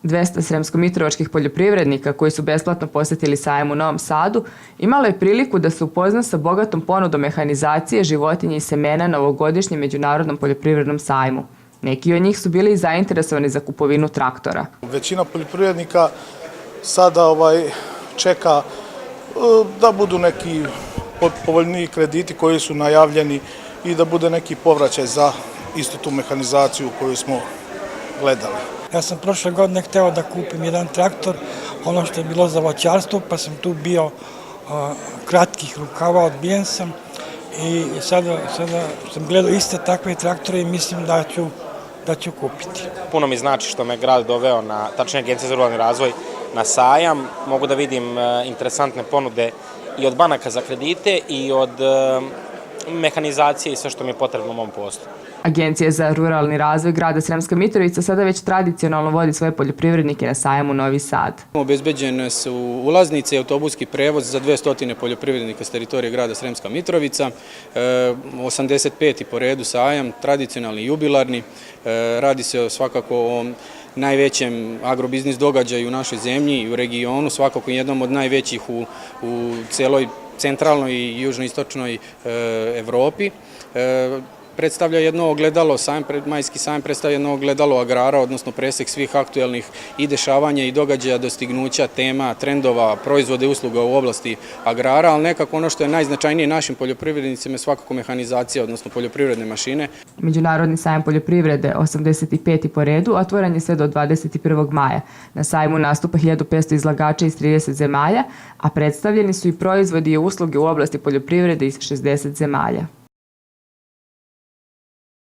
200 sremsko-mitrovačkih poljoprivrednika koji su besplatno posjetili sajam u Novom Sadu imalo je priliku da se upozna sa bogatom ponudom mehanizacije, životinja i semena na ovogodišnjem Međunarodnom poljoprivrednom sajmu. Neki od njih su bili i zainteresovani za kupovinu traktora. Većina poljoprivrednika sada čeka da budu neki povoljniji krediti koji su najavljeni i da bude neki povraćaj za istu tu mehanizaciju koju smo gledali. Ja sam prošle godine hteo da kupim jedan traktor, ono što je bilo za voćarstvo, pa sam tu bio kratkih rukava, odbijen sam i sada sam gledao iste takve traktore i mislim da ću kupiti. Puno mi znači što me grad doveo, tačnije Agencija za ruralni razvoj, na sajam. Mogu da vidim interesantne ponude i od banaka za kredite i od mehanizacije i sve što mi je potrebno u mom poslu. Agencija za ruralni razvoj grada Sremska Mitrovica sada već tradicionalno vodi svoje poljoprivrednike na sajam u Novi Sad. Obezbeđene su ulaznice i autobuski prevoz za 200 poljoprivrednika s teritorije grada Sremska Mitrovica, 85. po redu sajam, tradicionalni i jubilarni. Radi se svakako o najvećem agrobiznis događaju u našoj zemlji i u regionu, svakako jednom od najvećih u celoj centralnoj i južnoistočnoj Evropi. Predstavlja jedno ogledalo, majski sajam predstavlja jedno ogledalo agrara, odnosno presek svih aktuelnih i dešavanja i događaja, dostignuća, tema, trendova, proizvode i usluga u oblasti agrara, ali nekako ono što je najznačajnije našim poljoprivrednicima je svakako mehanizacija, odnosno poljoprivredne mašine. Međunarodni sajam poljoprivrede, 85. po redu, otvoren je sve do 21. maja. Na sajmu nastupa 1500 izlagača iz 30 zemalja, a predstavljeni su i proizvodi i usluge u oblasti poljoprivrede iz 60 zemalja.